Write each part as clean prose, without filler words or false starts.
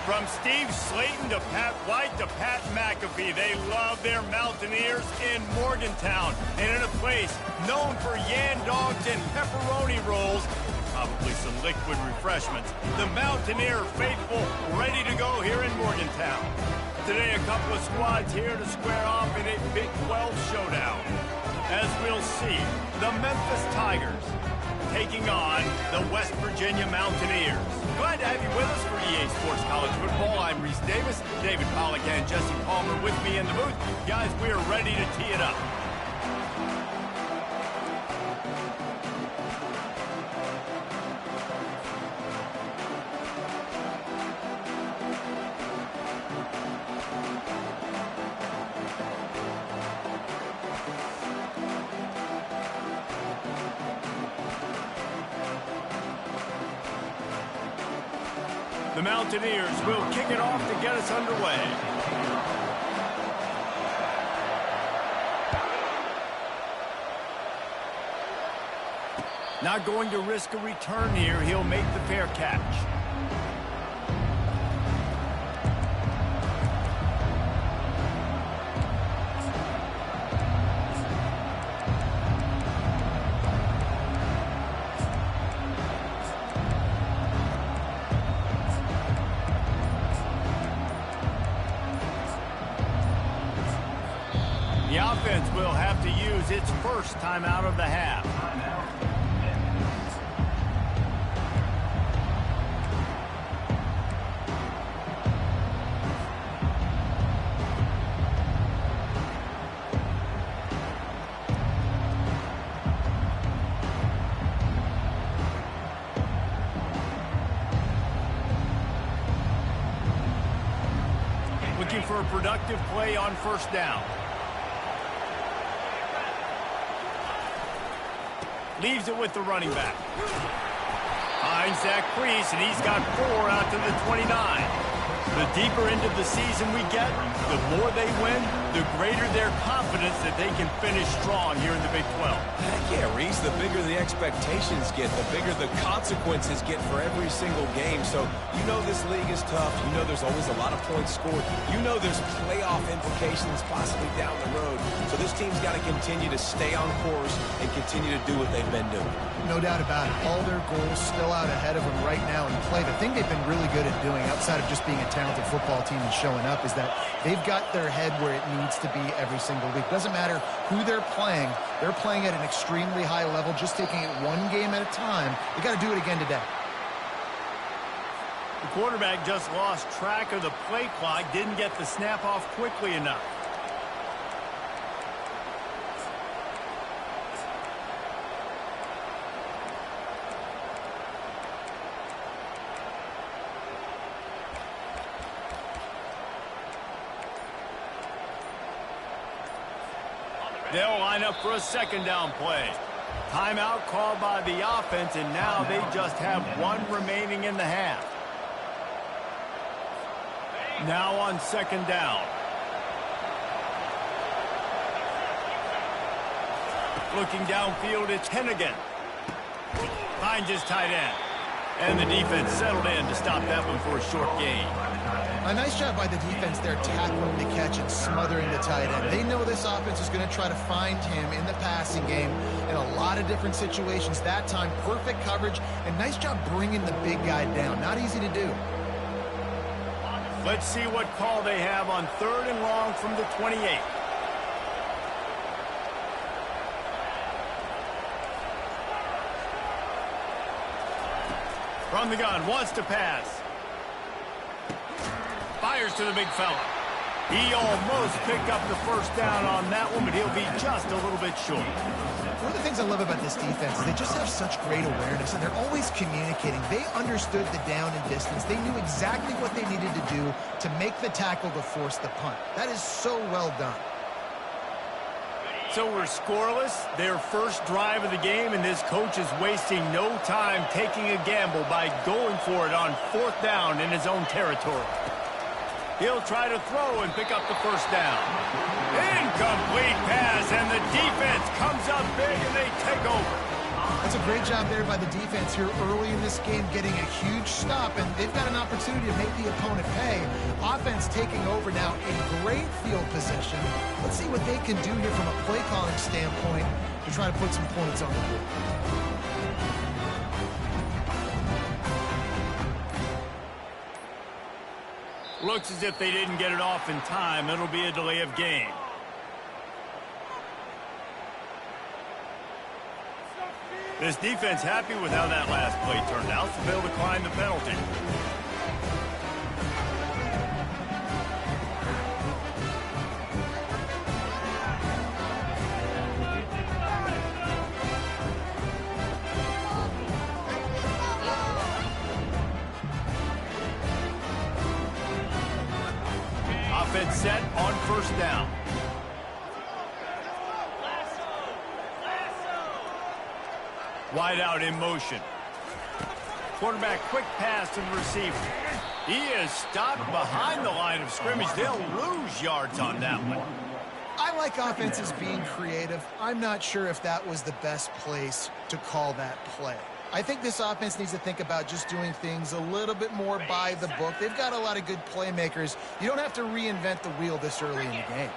From Steve Slayton to Pat White to Pat McAfee, they love their Mountaineers in Morgantown. And in a place known for yan dogs and pepperoni rolls, probably some liquid refreshments, the Mountaineer faithful ready to go here in Morgantown. Today, a couple of squads here to square off in a Big 12 showdown. As we'll see, the Memphis Tigers taking on the West Virginia Mountaineers. Glad to have you with us for EA Sports College Football. I'm Reese Davis, David Pollack and Jesse Palmer with me in the booth. Guys, we are ready to tee it up. The Mountaineers will kick it off to get us underway. Not going to risk a return here. He'll make the fair catch. The offense will have to use its first timeout of the half. Looking for a productive play on first down. Leaves it with the running back. Finds Zach Priest, and he's got 4 out to the 29. The deeper into the season we get, the more they win, the greater their confidence that they can finish strong here in the Big 12. Heck yeah, Reese. The bigger the expectations get, the bigger the consequences get for every single game. So you know this league is tough. You know there's always a lot of points scored. You know there's playoff implications possibly down the road. So this team's got to continue to stay on course and continue to do what they've been doing. No doubt about it. All their goals still out ahead of them right now in play. The thing they've been really good at doing, outside of just being a talented football team and showing up, is that they've got their head where it needs to be every single week. Doesn't matter who they're playing at an extremely high level, just taking it one game at a time. They got to do it again today. The quarterback just lost track of the play clock, didn't get the snap off quickly enough. They'll line up for a second down play. Timeout called by the offense, and now they just have 1 remaining in the half. Now on second down. Looking downfield, it's Hennigan. Finds his tight end. And the defense settled in to stop that one for a short gain. A nice job by the defense there, tackling the catch and smothering the tight end. They know this offense is going to try to find him in the passing game in a lot of different situations. That time, perfect coverage, and nice job bringing the big guy down. Not easy to do. Let's see what call they have on 3rd and long from the 28. From the gun, wants to pass. Fires to the big fella. He almost picked up the first down on that one, but he'll be just a little bit short. One of the things I love about this defense is they just have such great awareness, and they're always communicating. They understood the down and distance. They knew exactly what they needed to do to make the tackle to force the punt. That is so well done. So we're scoreless, their first drive of the game, and this coach is wasting no time taking a gamble by going for it on 4th down in his own territory. He'll try to throw and pick up the first down. Incomplete pass, and the defense comes up big, and they take over. That's a great job there by the defense here early in this game, getting a huge stop, and they've got an opportunity to make the opponent pay. Offense taking over now in great field position. Let's see what they can do here from a play calling standpoint to try to put some points on the board. Looks as if they didn't get it off in time. It'll be a delay of game. This defense happy with how that last play turned out, so they'll decline the penalty. Offense set on first down. Wide out in motion. Quarterback quick pass to the receiver. He is stopped behind the line of scrimmage. They'll lose yards on that one. I like offenses being creative. I'm not sure if that was the best place to call that play. I think this offense needs to think about just doing things a little bit more by the book. They've got a lot of good playmakers. You don't have to reinvent the wheel this early in the game.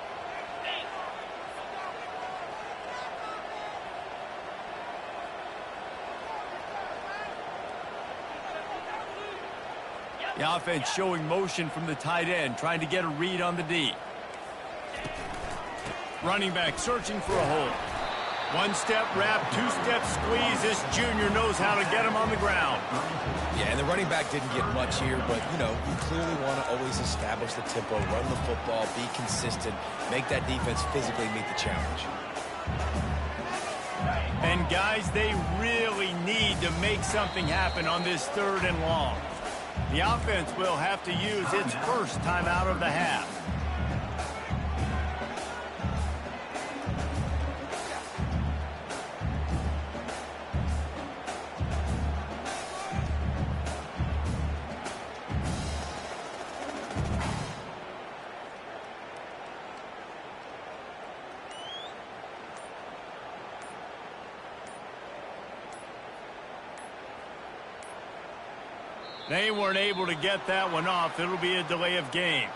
The offense showing motion from the tight end, trying to get a read on the D. Running back searching for a hole. One-step wrap, two-step squeeze. This junior knows how to get him on the ground. Yeah, and the running back didn't get much here, but, you know, you clearly want to always establish the tempo, run the football, be consistent, make that defense physically meet the challenge. And, guys, they really need to make something happen on this 3rd and long. The offense will have to use its first timeout of the half. They weren't able to get that one off. It'll be a delay of game.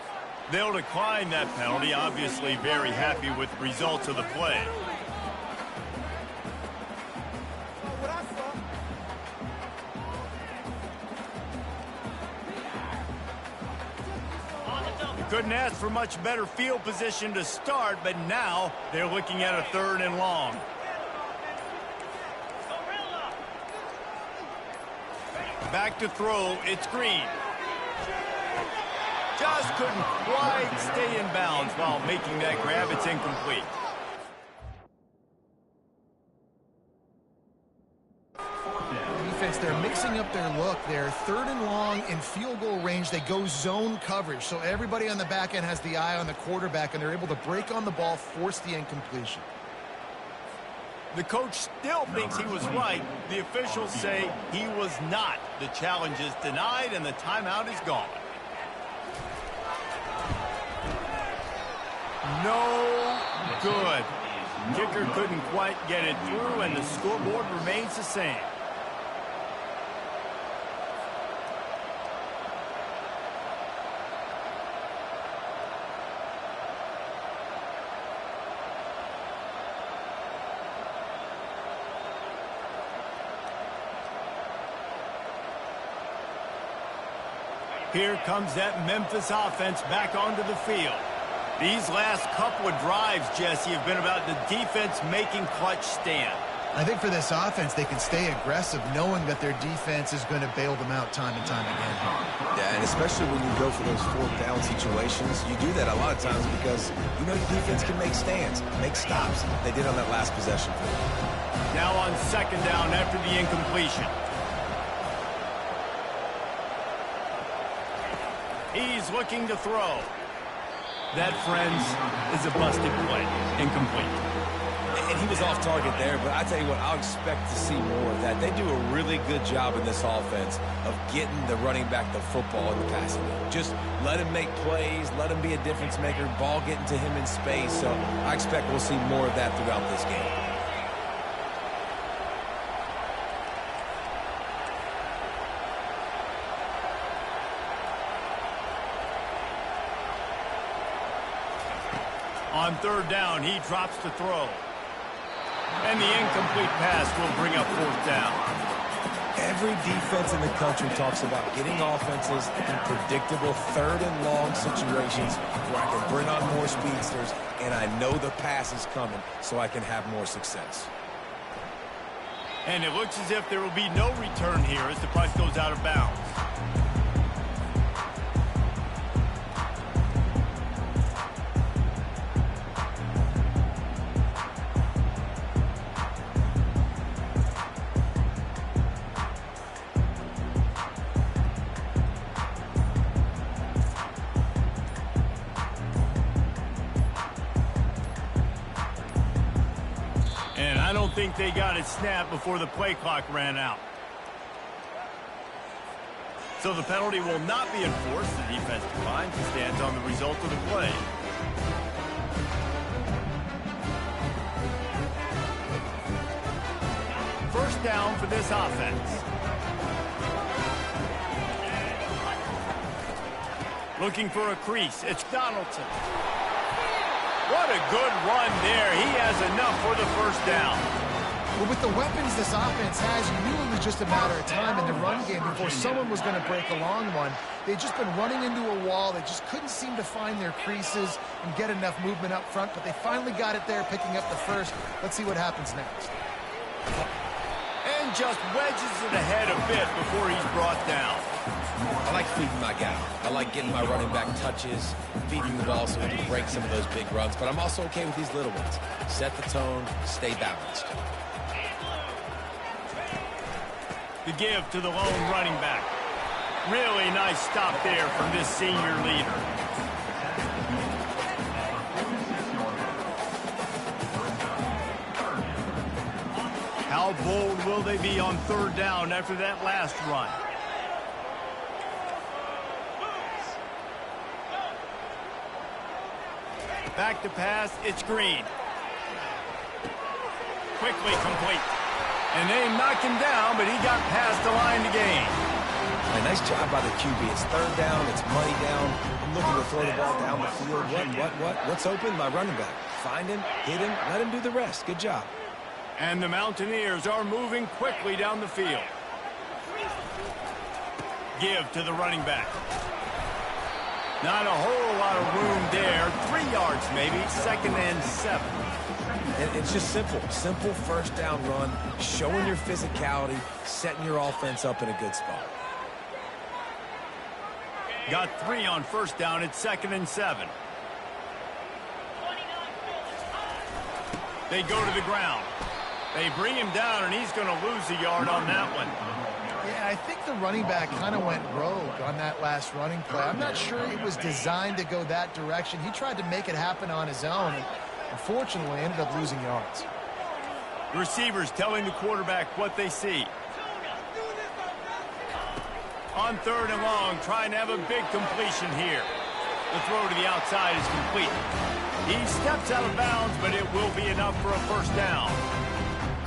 They'll decline that penalty, obviously very happy with the results of the play. You couldn't ask for much better field position to start, but now they're looking at a 3rd and long. Back to throw, it's Green. Just couldn't quite stay in bounds while making that grab. It's incomplete. Defense, they're mixing up their look. They're 3rd and long in field goal range. They go zone coverage, so everybody on the back end has the eye on the quarterback, and they're able to break on the ball, force the incompletion. The coach still thinks he was right. The officials say he was not. The challenge is denied, and the timeout is gone. No good. Kicker couldn't quite get it through, and the scoreboard remains the same. Here comes that Memphis offense back onto the field. These last couple of drives, Jesse, have been about the defense making clutch stand. I think for this offense, they can stay aggressive knowing that their defense is going to bail them out time and time again. Yeah, and especially when you go for those 4th down situations, you do that a lot of times because you know your defense can make stands, make stops. They did on that last possession. Now on 2nd down after the incompletion. He's looking to throw. That, friends, is a busted play. Incomplete. And he was off target there, but I tell you what, I'll expect to see more of that. They do a really good job in this offense of getting the running back the football in the passing game. Just let him make plays, let him be a difference maker, ball getting to him in space. So I expect we'll see more of that throughout this game. On third down, he drops the throw. And the incomplete pass will bring up fourth down. Every defense in the country talks about getting offenses in predictable third and long situations where I can bring on more speedsters, and I know the pass is coming, so I can have more success. And it looks as if there will be no return here as the punt goes out of bounds. I don't think they got it snapped before the play clock ran out. So the penalty will not be enforced. The defensive line stands on the result of the play. First down for this offense. Looking for a crease. It's Donaldson. What a good run there. He has enough for the first down. Well, with the weapons this offense has, you knew it was just a matter of time in the run game before someone was going to break a long one. They'd just been running into a wall. They just couldn't seem to find their creases and get enough movement up front, but they finally got it there, picking up the first. Let's see what happens next. And just wedges it ahead a bit before he's brought down. I like feeding my guy. I like getting my running back touches, feeding the ball so he can break some of those big runs, but I'm also okay with these little ones. Set the tone, stay balanced. The give to the lone running back. Really nice stop there from this senior leader. How bold will they be on third down after that last run? Back to pass, it's Green. Quickly complete. And they knocked him down, but he got past the line to gain. A nice job by the QB. It's third down, it's money down. I'm looking to throw the ball down the field. What's open? My running back. Find him, hit him, let him do the rest. Good job. And the Mountaineers are moving quickly down the field. Give to the running back. Not a whole lot of room there. 3 yards maybe, 2nd and 7. And it's just simple first down run, showing your physicality, setting your offense up in a good spot. Got 3 on first down. It's 2nd and 7. They go to the ground. They bring him down, and he's going to lose a yard on that one. Yeah, I think the running back kind of went rogue on that last running play. I'm not sure it was designed to go that direction. He tried to make it happen on his own, and unfortunately ended up losing yards. Receivers telling the quarterback what they see. On third and long, trying to have a big completion here. The throw to the outside is complete. He steps out of bounds, but it will be enough for a first down.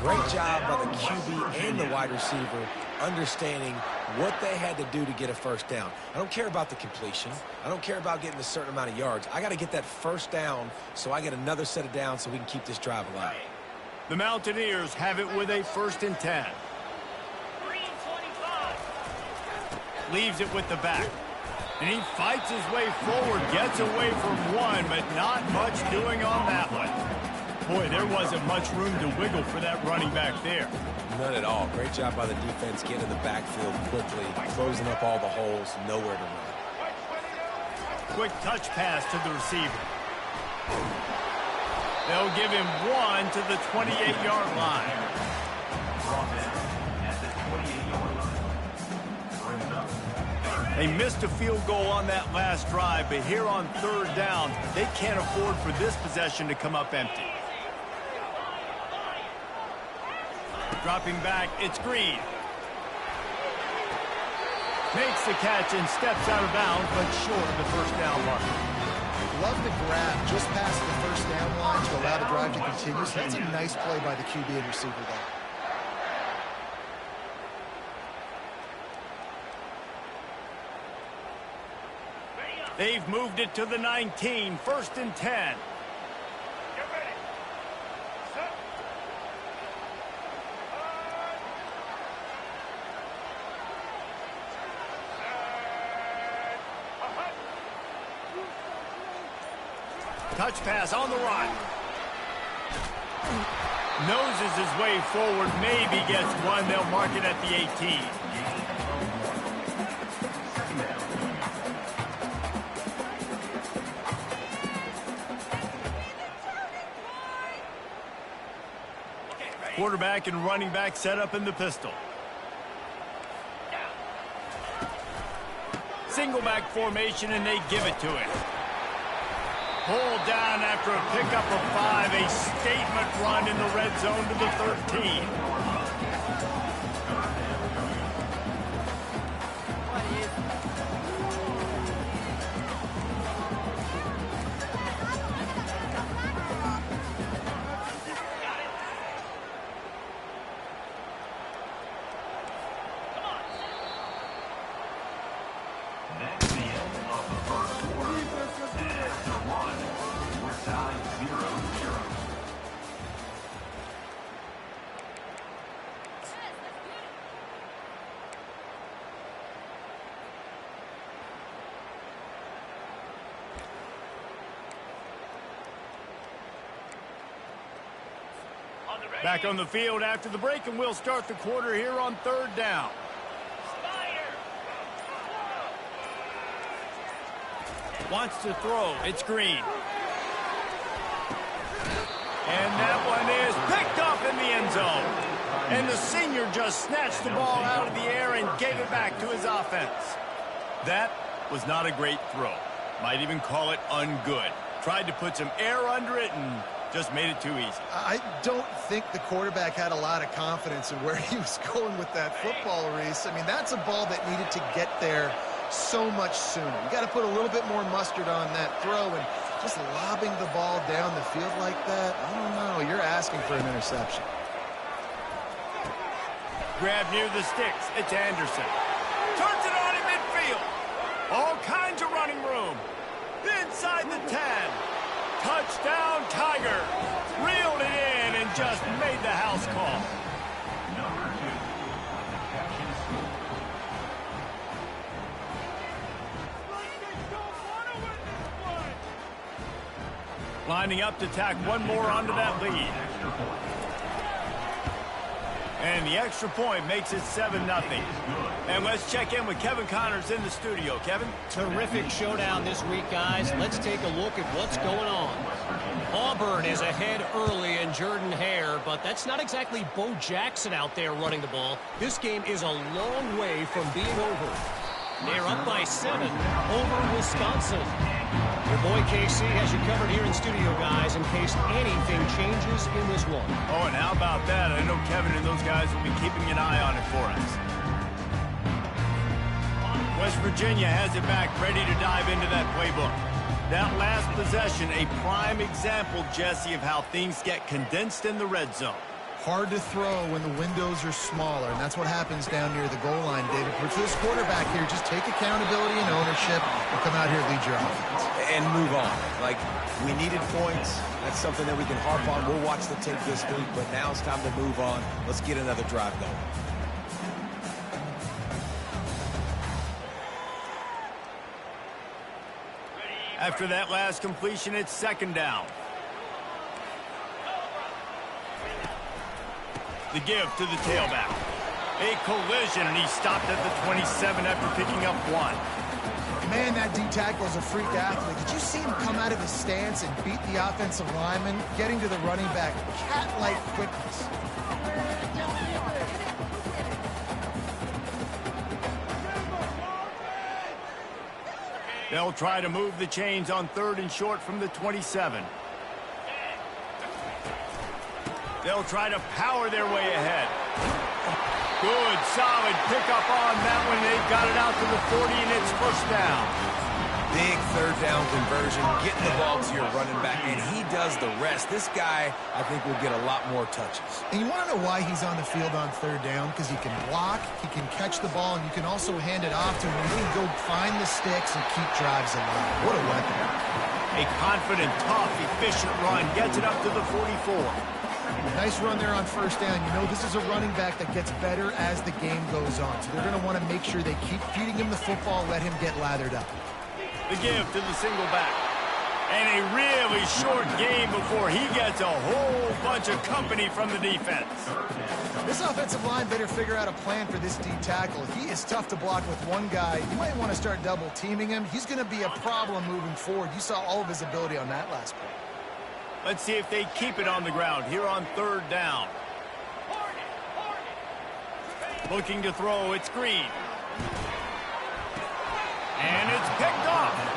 Great job by the QB and the wide receiver understanding what they had to do to get a first down. I don't care about the completion. I don't care about getting a certain amount of yards. I got to get that first down so I get another set of downs so we can keep this drive alive. The Mountaineers have it with a 1st and 10. Leaves it with the back. And he fights his way forward, gets away from one, but not much doing on that one. Boy, there wasn't much room to wiggle for that running back there. None at all. Great job by the defense getting in the backfield quickly, closing up all the holes, nowhere to run. Quick touch pass to the receiver. They'll give him 1 to the 28-yard line. They missed a field goal on that last drive, but here on third down, they can't afford for this possession to come up empty. Dropping back, it's Green. Makes the catch and steps out of bounds, but short of the first down mark. Love the grab just past the first down line to allow the drive to continue. So that's a nice play by the QB and receiver there. They've moved it to the 19, 1st and 10. Touch pass on the run. Noses his way forward, maybe gets one. They'll mark it at the 18. Quarterback and running back set up in the pistol. Single back formation, and they give it to it. Pulled down after a pickup of 5. A statement run in the red zone to the 13. Back on the field after the break, and we'll start the quarter here on 3rd down. Wants to throw. It's Green. And that one is picked up in the end zone. And the senior just snatched the ball out of the air and gave it back to his offense. That was not a great throw. Might even call it ungood. Tried to put some air under it and just made it too easy. I don't think the quarterback had a lot of confidence in where he was going with that football, Reese. I mean, that's a ball that needed to get there so much sooner. You got to put a little bit more mustard on that throw, and just lobbing the ball down the field like that, I don't know. You're asking for an interception. Grab near the sticks. It's Anderson. Turns it on in midfield. All kinds of running room. Inside the 10. Touchdown, Tiger. Reeled it in and just made the house call. Lining up to tack one more onto that lead. And the extra point makes it 7-0. And let's check in with Kevin Connors in the studio. Kevin? Terrific showdown this week, guys. Let's take a look at what's going on. Auburn is ahead early in Jordan-Hare, but that's not exactly Bo Jackson out there running the ball. This game is a long way from being over. They're up by 7 over Wisconsin. Your boy KC has you covered here in studio, guys, in case anything changes in this one. Oh, and how about that? I know Kevin and those guys will be keeping an eye on it for us. West Virginia has it back, ready to dive into that playbook. That last possession, a prime example, Jesse, of how things get condensed in the red zone. Hard to throw when the windows are smaller, and that's what happens down near the goal line, David. But for this quarterback here, just take accountability and ownership and come out here and lead your offense. And move on. Like, we needed points. That's something that we can harp on. We'll watch the tape this week, but now it's time to move on. Let's get another drive going. After that last completion, it's 2nd down. The give to the tailback. A collision, and he stopped at the 27 after picking up 1. Man, that D-tackle is a freak athlete. Did you see him come out of his stance and beat the offensive lineman, getting to the running back? Cat-like quickness. They'll try to move the chains on 3rd and short from the 27. They'll try to power their way ahead. Good, solid pickup on that one. They've got it out to the 40, and it's 1st down. Big 3rd down conversion, getting the ball to your running back, and he does the rest. This guy, I think, will get a lot more touches. And you want to know why he's on the field on 3rd down? Because he can block, he can catch the ball, and you can also hand it off to him. He can go find the sticks and keep drives alive. What a weapon. A confident, tough, efficient run gets it up to the 44. Nice run there on 1st down. You know this is a running back that gets better as the game goes on. So they're going to want to make sure they keep feeding him the football, let him get lathered up. The give to the single back. And a really short game before he gets a whole bunch of company from the defense. This offensive line better figure out a plan for this D tackle. He is tough to block with one guy. You might want to start double teaming him. He's going to be a problem moving forward. You saw all of his ability on that last play. Let's see if they keep it on the ground here on 3rd down. Looking to throw, it's Green. And it's picked off.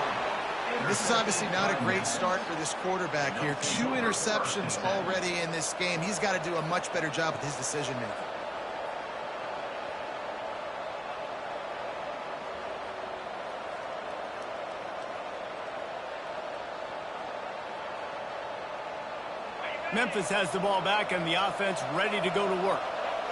This is obviously not a great start for this quarterback here. 2 interceptions already in this game. He's got to do a much better job with his decision-making. Memphis has the ball back and the offense ready to go to work.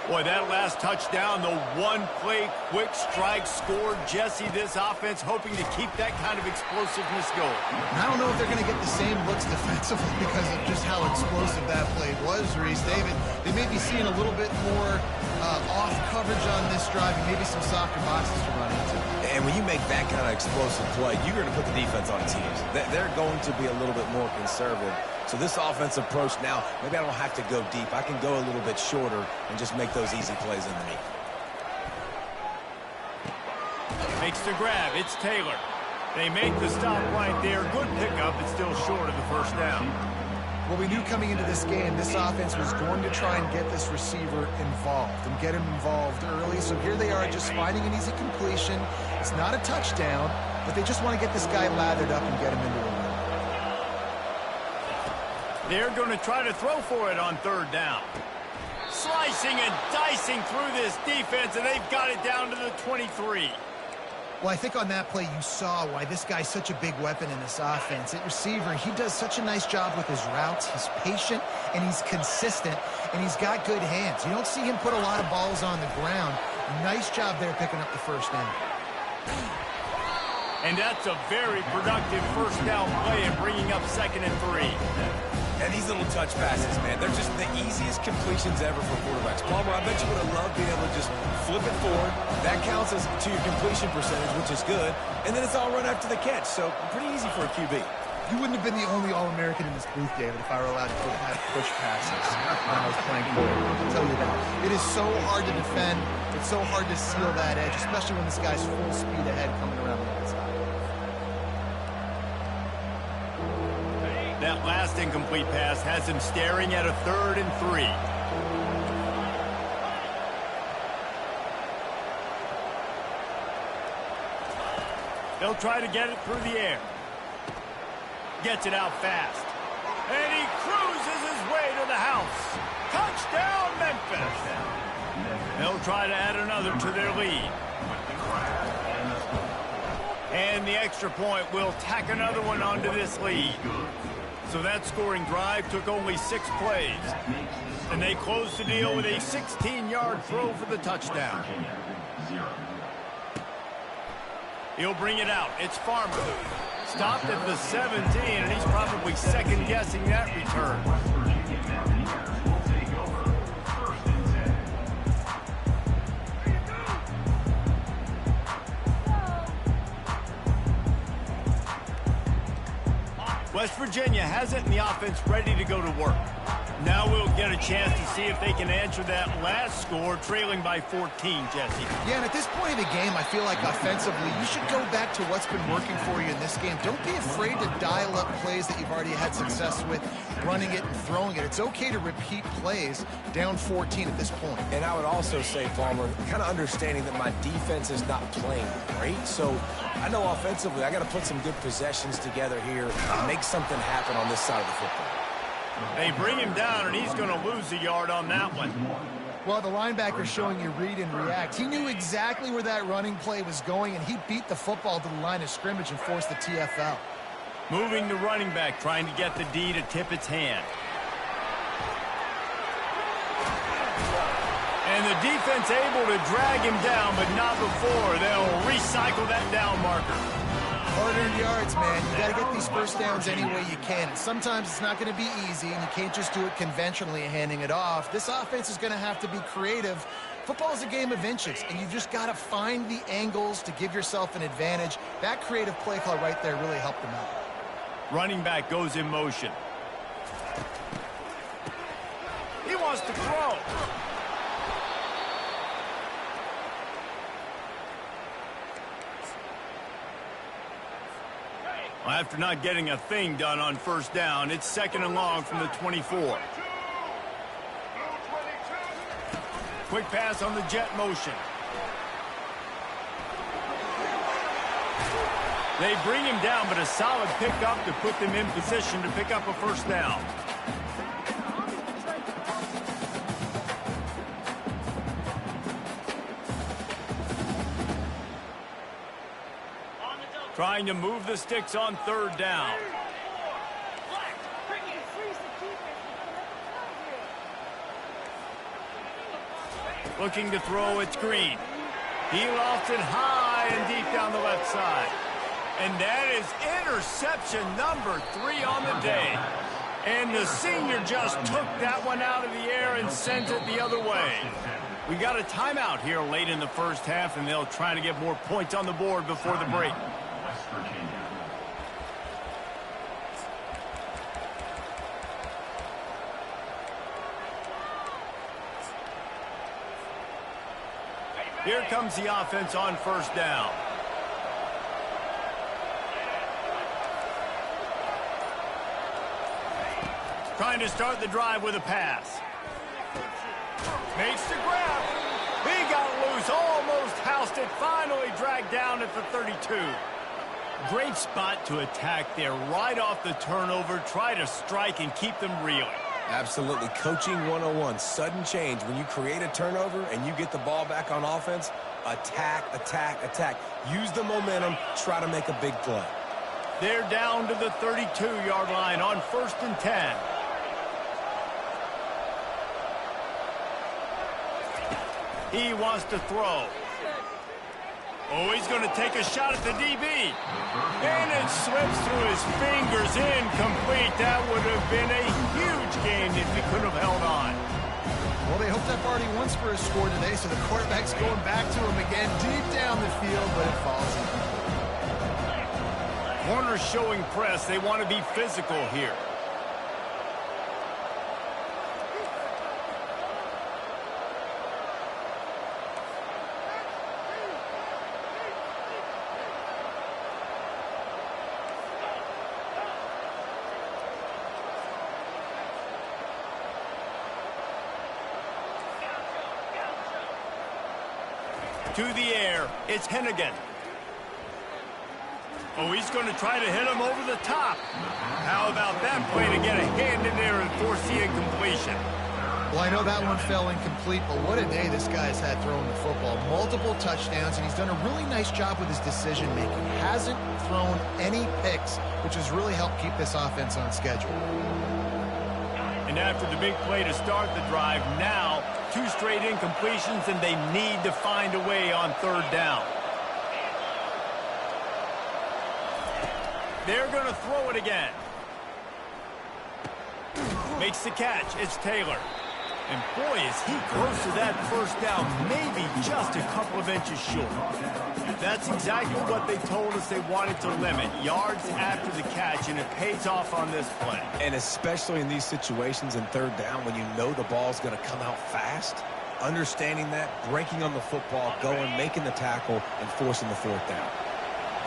Boy, that last touchdown, the one-play quick strike scored. Jesse, this offense hoping to keep that kind of explosiveness going. I don't know if they're going to get the same looks defensively because of just how explosive that play was, Reese. David, they may be seeing a little bit more off coverage on this drive and maybe some softer boxes to run into. And when you make that kind of explosive play, you're going to put the defense on its heels. They're going to be a little bit more conservative. So this offensive approach now, maybe I don't have to go deep. I can go a little bit shorter and just make those easy plays underneath. Makes the grab. It's Taylor. They make the stop right there. Good pickup. It's still short of the 1st down. Well, we knew coming into this game, this offense was going to try and get this receiver involved and get him involved early. So here they are just finding an easy completion. It's not a touchdown, but they just want to get this guy lathered up and get him into a win. They're going to try to throw for it on 3rd down. Slicing and dicing through this defense, and they've got it down to the 23. Well, I think on that play you saw why this guy's such a big weapon in this offense. At receiver, he does such a nice job with his routes. He's patient, and he's consistent, and he's got good hands. You don't see him put a lot of balls on the ground. Nice job there picking up the 1st down. And that's a very productive 1st down play and bringing up 2nd and 3. And these little touch passes, man, they're just the easiest completions ever for quarterbacks. Palmer, I bet you would have loved being able to just flip it forward. That counts as to your completion percentage, which is good. And then it's all run after the catch, so pretty easy for a QB. You wouldn't have been the only All-American in this booth, David, if I were allowed to have push passes when I was playing quarterback. I'll tell you that. It is so hard to defend. It's so hard to seal that edge, especially when this guy's full speed ahead coming around the outside. That last incomplete pass has him staring at a 3rd and 3. They'll try to get it through the air. Gets it out fast. And he cruises his way to the house. Touchdown, Memphis. They'll try to add another to their lead. And the extra point will tack another one onto this lead. So that scoring drive took only 6 plays. And they closed the deal with a 16-yard throw for the touchdown. He'll bring it out. It's Farmer. Stopped at the 17, and he's probably second-guessing that return. West Virginia has it in the offense ready to go to work. Now we'll get a chance to see if they can answer that last score, trailing by 14, Jesse. Yeah, and at this point of the game, I feel like offensively, you should go back to what's been working for you in this game. Don't be afraid to dial up plays that you've already had success with, running it and throwing it. It's okay to repeat plays down 14 at this point. And I would also say, Palmer, kind of understanding that my defense is not playing great, so I know offensively I got to put some good possessions together here and make something happen on this side of the football. They bring him down, and he's going to lose a yard on that one. Well, the linebacker's showing you read and react. He knew exactly where that running play was going, and he beat the football to the line of scrimmage and forced the TFL. Moving the running back, trying to get the D to tip its hand. And the defense able to drag him down, but not before. They'll recycle that down marker. Hard-earned yards, man. You got to get these 1st downs any way you can. And sometimes it's not going to be easy, and you can't just do it conventionally handing it off. This offense is going to have to be creative. Football is a game of inches, and you've just got to find the angles to give yourself an advantage. That creative play call right there really helped them out. Running back goes in motion. He wants to throw. After not getting a thing done on first down, it's 2nd and long from the 24. Quick pass on the jet motion. They bring him down, but a solid pickup to put them in position to pick up a first down. Trying to move the sticks on 3rd down. Looking to throw, it's Green. He lofts it high and deep down the left side. And that is interception number 3 on the day. And the senior just took that one out of the air and sent it the other way. We got a timeout here late in the first half, and they'll try to get more points on the board before the break. Here comes the offense on first down. Trying to start the drive with a pass. Makes the grab. He got loose, almost housed it, finally dragged down at the 32. Great spot to attack there, right off the turnover. Try to strike and keep them reeling. Absolutely. Coaching 101. Sudden change. When you create a turnover and you get the ball back on offense, attack, attack, attack. Use the momentum. Try to make a big play. They're down to the 32-yard line on 1st and 10. He wants to throw. Oh, he's going to take a shot at the DB. And it slips through his fingers, incomplete. That would have been a huge gain if he could have held on. Well, they hoped that already once for a score today, so the quarterback's going back to him again deep down the field, but it falls in. Corners showing press. They want to be physical here. To the air, it's Hennigan. Oh, he's going to try to hit him over the top. How about that play to get a hand in there and force the incompletion? Well, I know that one fell incomplete, but what a day this guy's had throwing the football. Multiple touchdowns, and he's done a really nice job with his decision-making. Hasn't thrown any picks, which has really helped keep this offense on schedule. And after the big play to start the drive, now 2 straight incompletions, and they need to find a way on 3rd down. They're going to throw it again. Makes the catch. It's Taylor. And boy, is he close to that first down, maybe just a couple of inches short. That's exactly what they told us they wanted to limit, yards after the catch, and it pays off on this play. And especially in these situations in 3rd down when you know the ball's going to come out fast, understanding that, breaking on the football, going, making the tackle, and forcing the 4th down.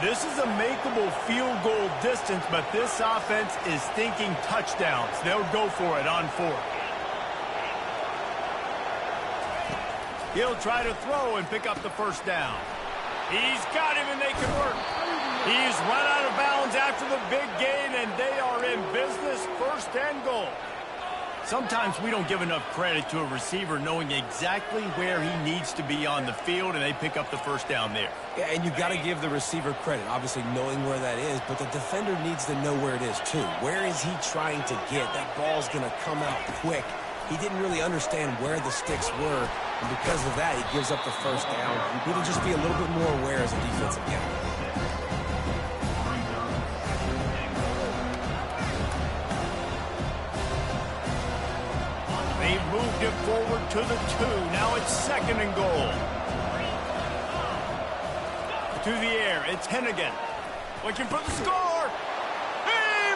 This is a makeable field goal distance, but this offense is thinking touchdowns. They'll go for it on 4th. He'll try to throw and pick up the first down. He's got him, and they can work. He's run out of bounds after the big gain, and they are in business, 1st and goal. Sometimes we don't give enough credit to a receiver knowing exactly where he needs to be on the field, and they pick up the first down there. Yeah, and you got to give the receiver credit, obviously knowing where that is, but the defender needs to know where it is too. Where is he trying to get? That ball's going to come out quick. He didn't really understand where the sticks were, and because of that, he gives up the first down. We need to just be a little bit more aware as a defensive game. They've moved it forward to the 2. Now it's 2nd and goal. To the air, it's Hennigan. Looking for the score. He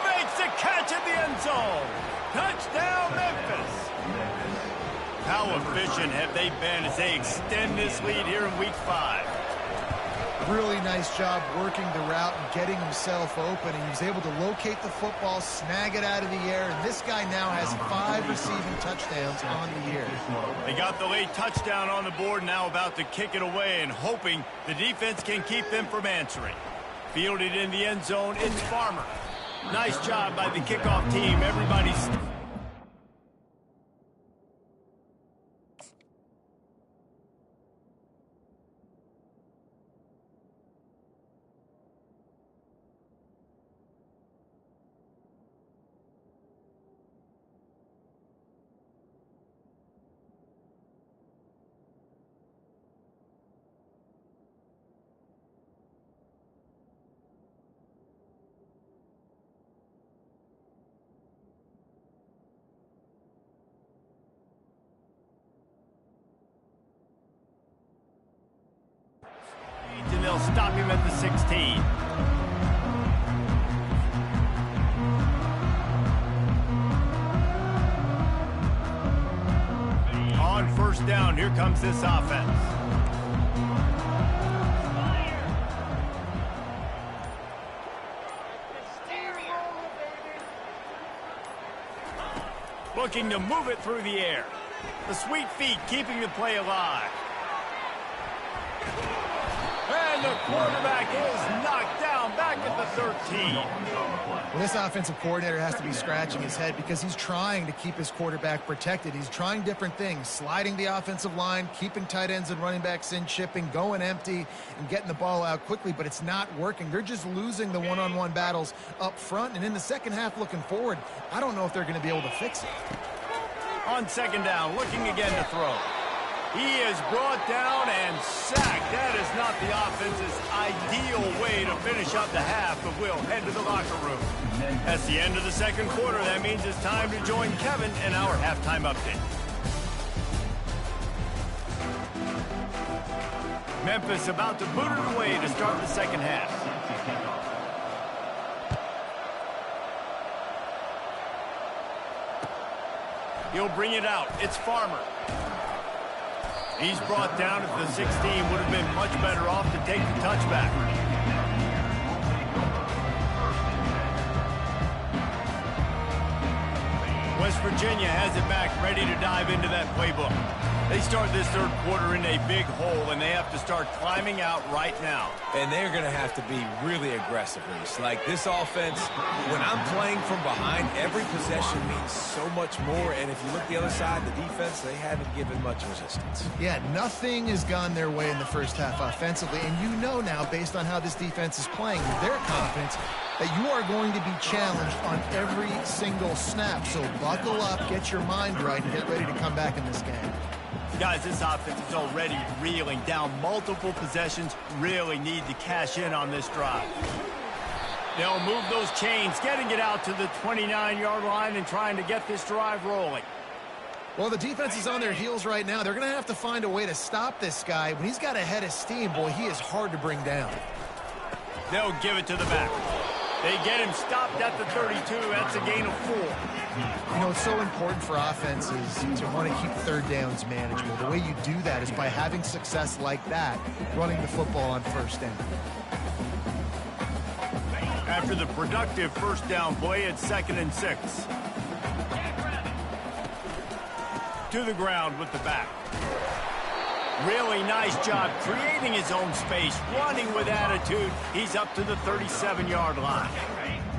the end zone. Touchdown, Memphis. How efficient have they been as they extend this lead here in Week 5? Really nice job working the route and getting himself open. And he was able to locate the football, snag it out of the air, and this guy now has 5 receiving touchdowns on the year. They got the late touchdown on the board, now about to kick it away and hoping the defense can keep them from answering. Fielded in the end zone, it's Farmer. Nice job by the kickoff team. Everybody's... and they'll stop him at the 16. On first down, here comes this offense. Looking to move it through the air. The sweet feet keeping the play alive. And the quarterback is knocked down back at the 13. Well, this offensive coordinator has to be scratching his head because he's trying to keep his quarterback protected. He's trying different things, sliding the offensive line, keeping tight ends and running backs in, chipping, going empty, and getting the ball out quickly, but it's not working. They're just losing the one-on-one battles up front, and in the second half looking forward, I don't know if they're going to be able to fix it. On second down, looking again to throw. He is brought down and sacked. That is not the offense's ideal way to finish up the half, but we'll head to the locker room. That's the end of the second quarter. That means it's time to join Kevin in our halftime update. Memphis about to boot it away to start the second half. He'll bring it out. It's Farmer. He's brought down at the 16. Would have been much better off to take the touchback. West Virginia has it back, ready to dive into that playbook. They start this third quarter in a big hole, and they have to start climbing out right now. And they're going to have to be really aggressive, Reese. Like this offense, when I'm playing from behind, every possession means so much more. And if you look the other side, the defense, they haven't given much resistance. Yeah, nothing has gone their way in the first half offensively. And you know now, based on how this defense is playing, with their confidence, that you are going to be challenged on every single snap. So buckle up, get your mind right, and get ready to come back in this game. Guys, this offense is already reeling down multiple possessions. Really need to cash in on this drive. They'll move those chains, getting it out to the 29-yard line and trying to get this drive rolling. Well, the defense is on their heels right now. They're going to have to find a way to stop this guy. When he's got a head of steam, boy, he is hard to bring down. They'll give it to the back. They get him stopped at the 32. That's a gain of 4. You know, it's so important for offenses to want to keep third downs manageable. The way you do that is by having success like that, running the football on first down. After the productive first down play, it's 2nd and 6. To the ground with the back. Really nice job creating his own space, running with attitude. He's up to the 37-yard line.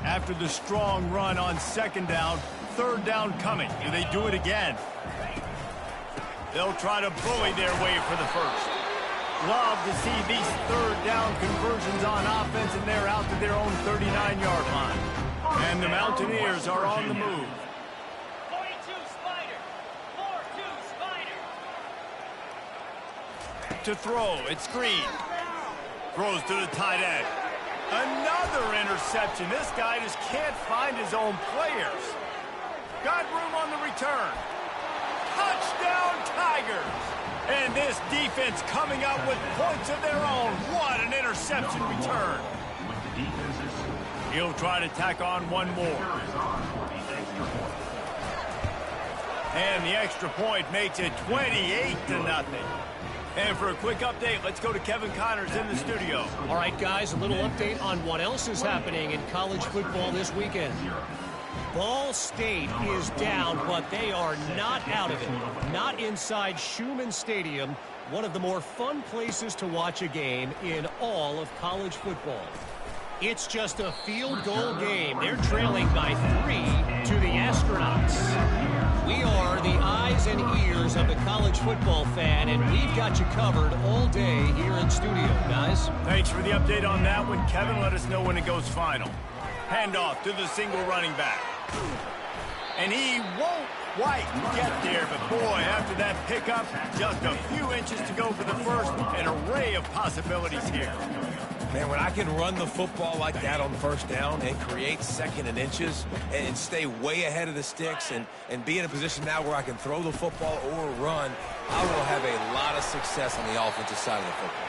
After the strong run on second down, third down coming. Do they do it again? They'll try to bully their way for the first. Love to see these third down conversions on offense, and they're out to their own 39-yard line. And the Mountaineers are on the move. To throw, it's Green. Throws to the tight end. Another interception. This guy just can't find his own players. Got room on the return. Touchdown, Tigers. And this defense coming up with points of their own. What an interception return. He'll try to tack on one more. And the extra point makes it 28-0. And for a quick update, let's go to Kevin Connors in the studio. All right, guys, a little update on what else is happening in college football this weekend. Ball State is down, but they are not out of it. Not inside Schumann Stadium, one of the more fun places to watch a game in all of college football. It's just a field goal game. They're trailing by 3 to the Astronauts. We are the eyes and ears of the college football fan, and we've got you covered all day here in studio, guys. Thanks for the update on that one, Kevin. Let us know when it goes final. Handoff to the single running back. And he won't quite get there, but boy, after that pickup, just a few inches to go for the first. An array of possibilities here. Man, when I can run the football like that on first down and create second and inches and stay way ahead of the sticks and be in a position now where I can throw the football or run, I will have a lot of success on the offensive side of the football.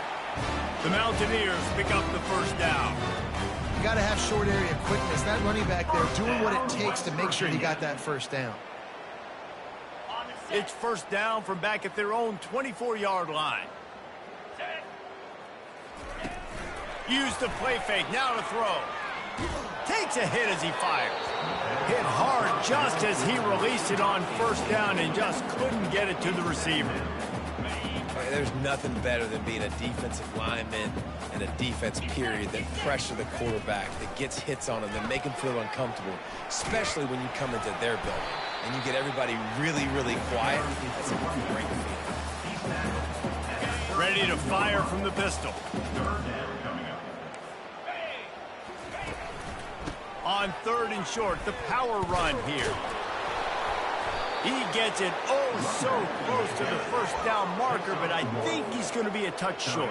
The Mountaineers pick up the first down. You got to have short area quickness. That running back there doing what it takes to make sure he got that first down. It's first down from back at their own 24-yard line. Use the play fake, now to throw. Takes a hit as he fires. Hit hard just as he released it on first down and just couldn't get it to the receiver. There's nothing better than being a defensive lineman and a defense period that pressure the quarterback, that gets hits on him, that make him feel uncomfortable, especially when you come into their building and you get everybody really, really quiet. That's a great feeling. Ready to fire from the pistol. On third and short, the power run here. He gets it oh so close to the first down marker, but I think he's going to be a touch short.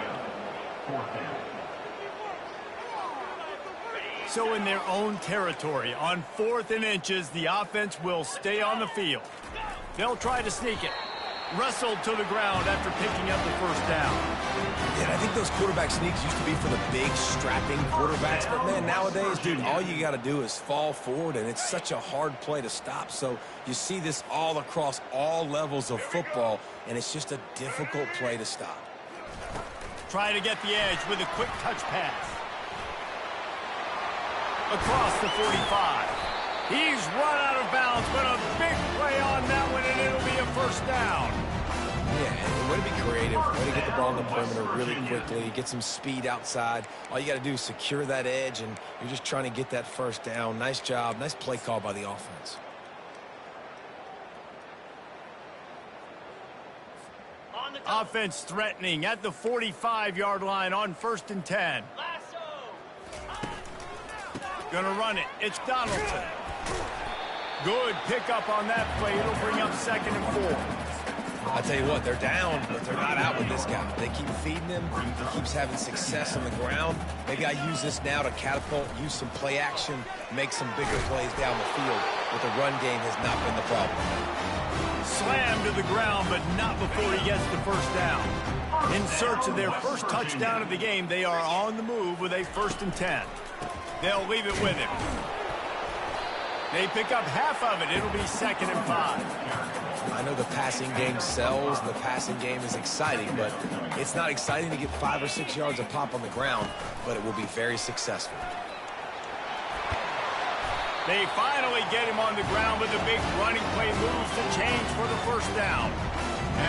So in their own territory, on 4th and inches, the offense will stay on the field. They'll try to sneak it. Wrestled to the ground after picking up the first down. Yeah, I think those quarterback sneaks used to be for the big, strapping quarterbacks. But, man, nowadays, dude, all you got to do is fall forward, and it's such a hard play to stop. So you see this all across all levels of football, and it's just a difficult play to stop. Try to get the edge with a quick touch pass. Across the 45. He's run out of bounds, but a big play on that one, and it'll be a first down. Yeah, way to be creative, way to get the ball in the perimeter really quickly, get some speed outside. All you got to do is secure that edge, and you're just trying to get that first down. Nice job, nice play call by the offense. Offense threatening at the 45-yard line on 1st and 10. Gonna run it. It's Donaldson. Good pickup on that play. It'll bring up 2nd and 4. I tell you what, they're down, but they're not out with this guy. They keep feeding him. He keeps having success on the ground. Maybe I use this now to catapult, use some play action, make some bigger plays down the field. But the run game has not been the problem. Slammed to the ground, but not before he gets the first down. In search of their first touchdown of the game, they are on the move with a 1st and 10. They'll leave it with him. They pick up half of it. It'll be 2nd and 5. I know the passing game sells. The passing game is exciting, but it's not exciting to get 5 or 6 yards a pop on the ground, but it will be very successful. They finally get him on the ground with a big running play moves to change for the first down.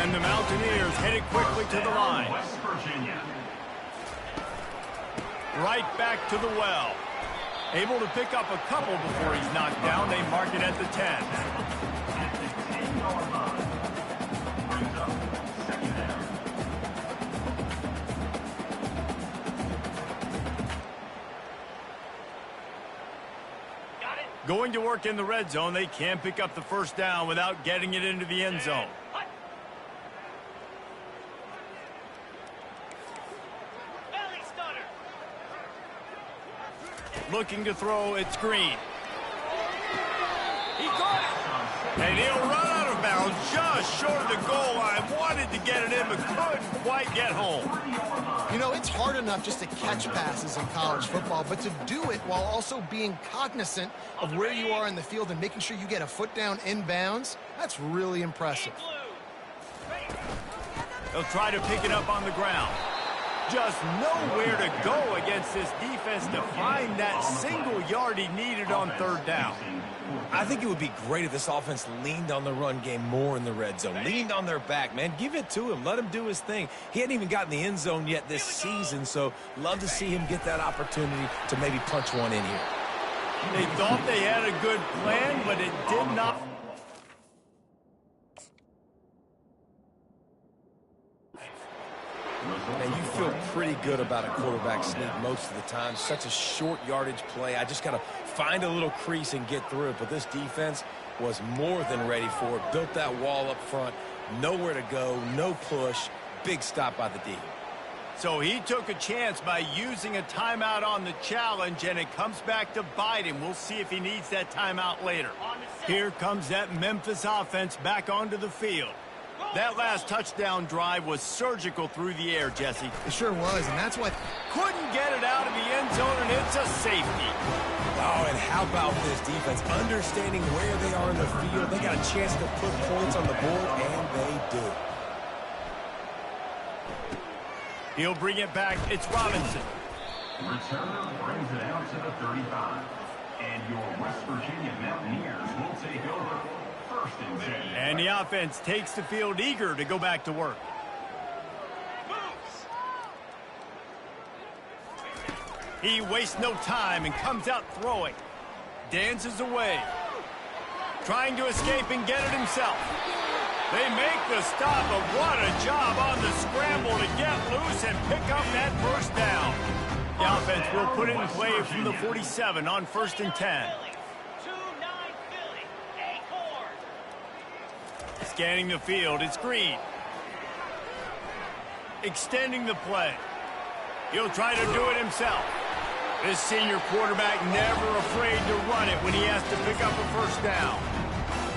And the Mountaineers headed quickly to the line. Right back to the well. Able to pick up a couple before he's knocked down. They mark it at the 10. Going to work in the red zone. They can't pick up the first down without getting it into the end zone. Looking to throw, it's Green. He caught it. And he'll run out of bounds just just short of the goal line. Wanted to get it in, but couldn't quite get home. You know, it's hard enough just to catch passes in college football, but to do it while also being cognizant of where you are in the field and making sure you get a foot down inbounds, that's really impressive. They'll try to pick it up on the ground. Just nowhere to go against this defense to find that single yard he needed on third down. I think it would be great if this offense leaned on the run game more in the red zone. Leaned on their back, man. Give it to him. Let him do his thing. He hadn't even gotten the end zone yet this season, so love to see him get that opportunity to maybe punch one in here. They thought they had a good plan, but it did not. Man, you feel pretty good about a quarterback sneak most of the time. Such a short yardage play. I just got to find a little crease and get through it. But this defense was more than ready for it. Built that wall up front. Nowhere to go. No push. Big stop by the D. So he took a chance by using a timeout on the challenge, and it comes back to bite him. We'll see if he needs that timeout later. Here comes that Memphis offense back onto the field. That last touchdown drive was surgical through the air, Jesse. It sure was, and that's why couldn't get it out of the end zone, and it's a safety. Oh, and how about this defense? Understanding where they are in the field. They got a chance to put points on the board, and they do. He'll bring it back. It's Robinson. Returner brings it out to the 35. And your West Virginia Mountaineers will take over. And the offense takes the field, eager to go back to work. He wastes no time and comes out throwing. Dances away. Trying to escape and get it himself. They make the stop, but what a job on the scramble to get loose and pick up that first down. The offense will put it in play from the 47 on 1st and 10. Scanning the field, it's Green. Extending the play. He'll try to do it himself. This senior quarterback never afraid to run it when he has to pick up a first down.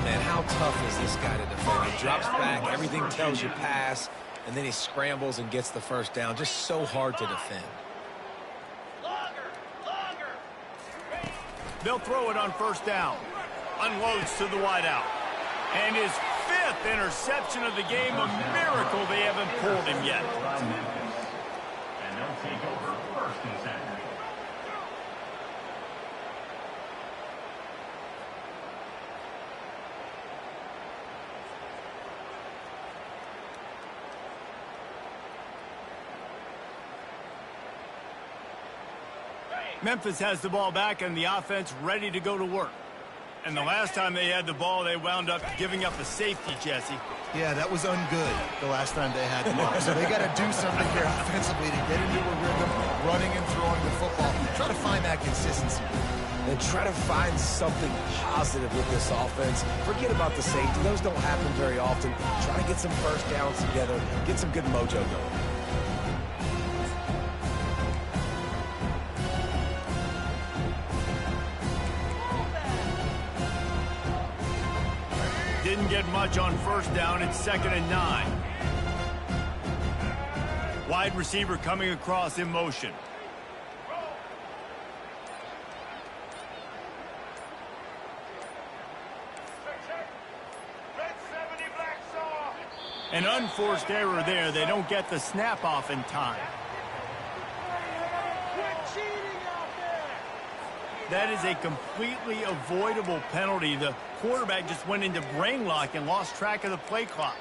Man, how tough is this guy to defend? He drops back, everything tells you pass, and then he scrambles and gets the first down. Just so hard to defend. They'll throw it on first down. Unloads to the wideout. And his 5th interception of the game, a miracle they haven't pulled him yet. And they'll take over 1st and 10. Memphis has the ball back and the offense ready to go to work. And the last time they had the ball, they wound up giving up a safety, Jesse. Yeah, that was ungood the last time they had the ball. So they got to do something here offensively to get into a rhythm, running and throwing the football. Try to find that consistency. And try to find something positive with this offense. Forget about the safety. Those don't happen very often. Try to get some first downs together. Get some good mojo going. Didn't get much on first down. It's 2nd and 9. Wide receiver coming across in motion. An unforced error there. They don't get the snap off in time. That is a completely avoidable penalty. The quarterback just went into brain lock and lost track of the play clock.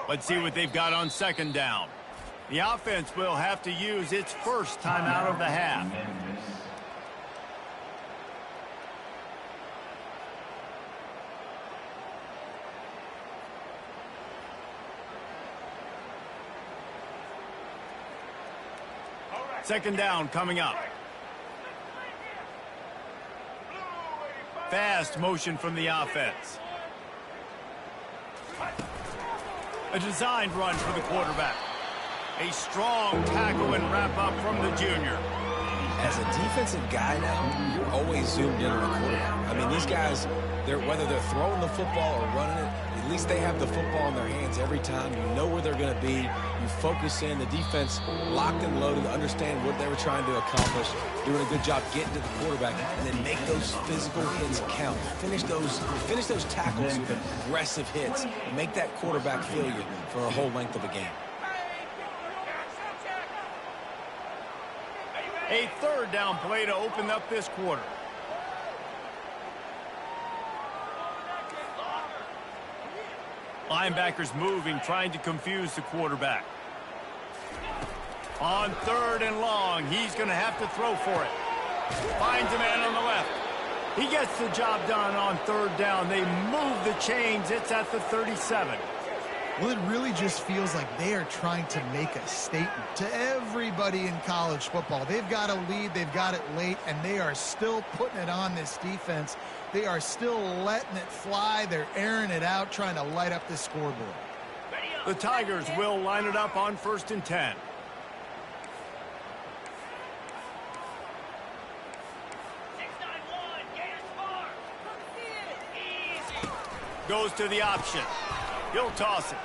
Let's see what they've got on 2nd down. The offense will have to use its first timeout of the half. Second down coming up. Fast motion from the offense. A designed run for the quarterback. A strong tackle and wrap up from the junior. As a defensive guy now, you're always zoomed in on the quarterback. I mean, these guys, whether they're throwing the football or running it, at least they have the football in their hands every time. You know where they're going to be. You focus in. The defense locked and loaded to understand what they were trying to accomplish. Doing a good job getting to the quarterback and then make those physical hits count. Finish those tackles with aggressive hits. Make that quarterback feel you for a whole length of a game. A third down play to open up this quarter. Linebackers moving, trying to confuse the quarterback. On third and long, he's going to have to throw for it. Finds a man on the left. He gets the job done on third down. They move the chains. It's at the 37. Well, it really just feels like they are trying to make a statement to everybody in college football. They've got a lead, they've got it late, and they are still putting it on this defense. They are still letting it fly. They're airing it out, trying to light up the scoreboard. The Tigers will line it up on 1st and 10. Goes to the option. He'll toss it.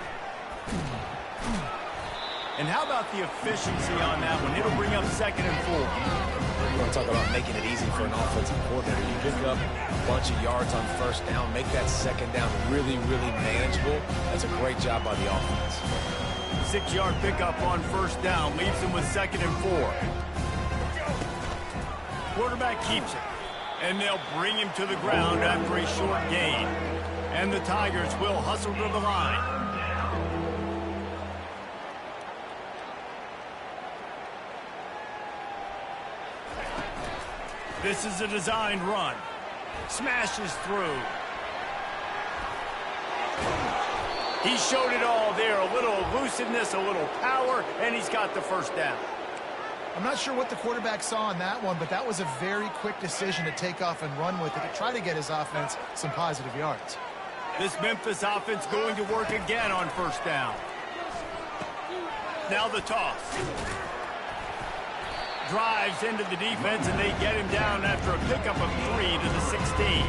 And how about the efficiency on that one? It'll bring up 2nd and 4. You want to talk about making it easy for an offensive coordinator. You pick up a bunch of yards on 1st down, make that 2nd down really, really manageable. That's a great job by the offense. 6-yard pickup on 1st down leaves him with 2nd and 4. Quarterback keeps it. And they'll bring him to the ground after a short gain. And the Tigers will hustle to the line. This is a designed run. Smashes through. He showed it all there. A little elusiveness, a little power, and he's got the 1st down. I'm not sure what the quarterback saw on that one, but that was a very quick decision to take off and run with it to try to get his offense some positive yards. This Memphis offense going to work again on 1st down. Now the toss. Drives into the defense, and they get him down after a pickup of 3 to the 16.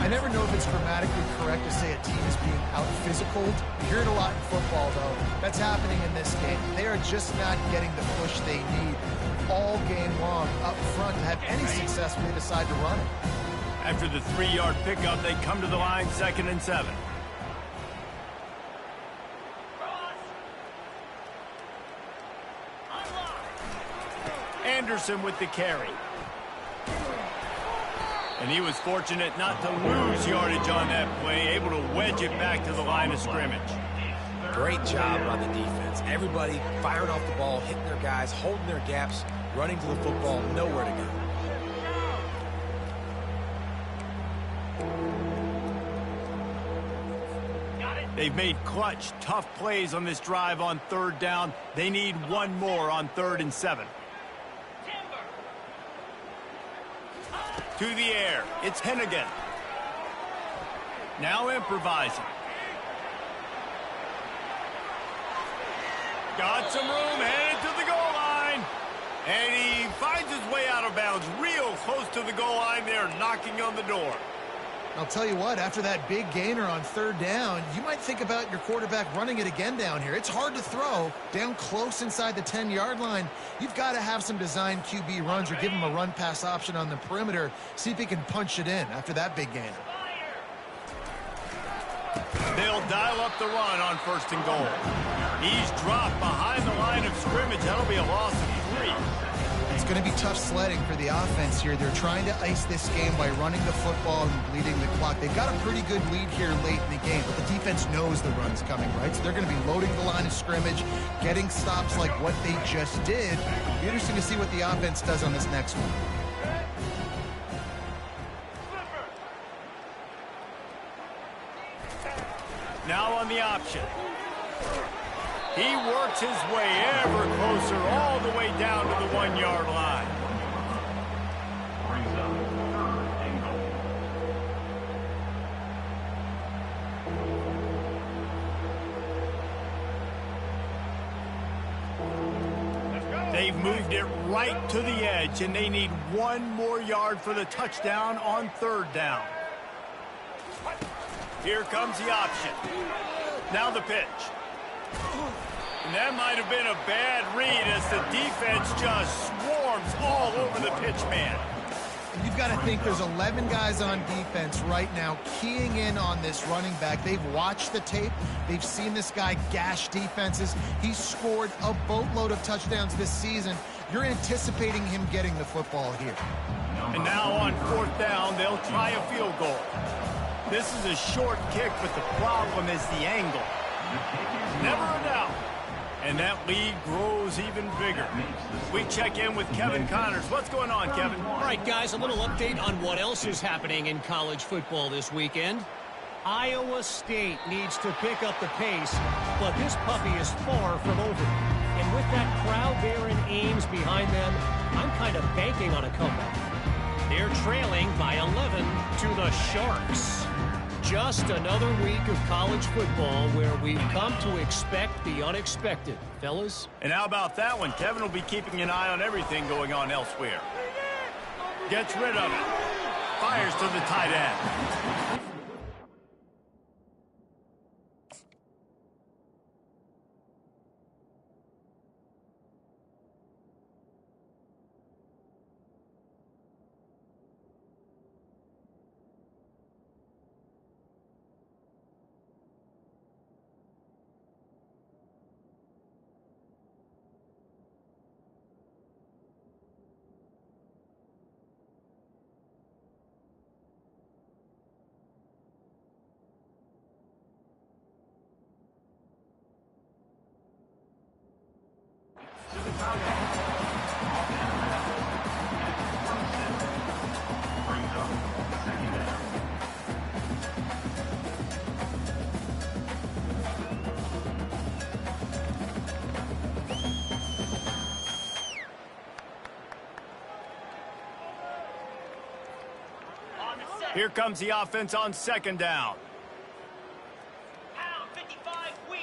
I never know if it's grammatically correct to say a team is being out-physicaled. You hear it a lot in football, though. That's happening in this game. They are just not getting the push they need all game long up front to have any success when they decide to run it. After the 3-yard pickup, they come to the line 2nd and 7. Anderson with the carry. And he was fortunate not to lose yardage on that play, able to wedge it back to the line of scrimmage. Great job by the defense. Everybody firing off the ball, hitting their guys, holding their gaps, running to the football, nowhere to go. They've made clutch, tough plays on this drive on 3rd down. They need one more on 3rd and 7. To the air. It's Hennigan. Now improvising. Got some room, headed to the goal line. And he finds his way out of bounds. Real close to the goal line there, knocking on the door. I'll tell you what, after that big gainer on 3rd down, you might think about your quarterback running it again down here. It's hard to throw down close inside the 10-yard line. You've got to have some designed QB runs or give him a run-pass option on the perimeter. See if he can punch it in after that big gainer. They'll dial up the run on 1st and goal. He's dropped behind the line of scrimmage. That'll be a loss of 3. It's going to be tough sledding for the offense here. They're trying to ice this game by running the football and bleeding the clock. They've got a pretty good lead here late in the game, but the defense knows the run's coming, right? So they're going to be loading the line of scrimmage, getting stops like what they just did. It'll be interesting to see what the offense does on this next one. Now on the option. He works his way ever closer all the way down to the 1-yard line. Brings up 3rd and goal. 3 They've moved it right to the edge, and they need one more yard for the touchdown on third down. Here comes the option. Now the pitch. And that might have been a bad read as the defense just swarms all over the pitch man. You've got to think there's 11 guys on defense right now keying in on this running back. They've watched the tape. They've seen this guy gash defenses. He's scored a boatload of touchdowns this season. You're anticipating him getting the football here. And now on fourth down, they'll try a field goal. This is a short kick, but the problem is the angle. Never a doubt. And that lead grows even bigger. We check in with Kevin Connors. What's going on, Kevin? All right, guys, a little update on what else is happening in college football this weekend. Iowa State needs to pick up the pace, but this puppy is far from over. And with that crowd there in Ames behind them, I'm kind of banking on a comeback. They're trailing by 11 to the Sharks. Just another week of college football where we've come to expect the unexpected, fellas. And how about that one? Kevin will be keeping an eye on everything going on elsewhere. Gets rid of it. Fires to the tight end. Here comes the offense on second down. Pound 55 weak.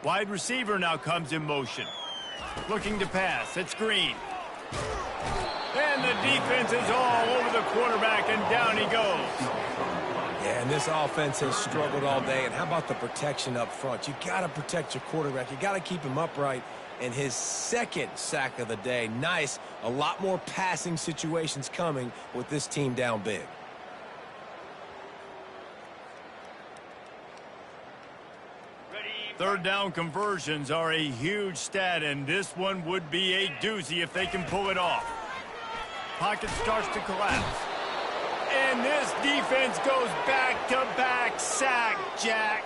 Wide receiver now comes in motion. Looking to pass. It's Green. And the defense is all over the quarterback, and down he goes. Yeah, and this offense has struggled all day. And how about the protection up front? You got to protect your quarterback. You got to keep him upright. And his second sack of the day. Nice. A lot more passing situations coming with this team down big. Third down conversions are a huge stat, and this one would be a doozy if they can pull it off. Pocket starts to collapse. And this defense goes back-to-back sack, Jack.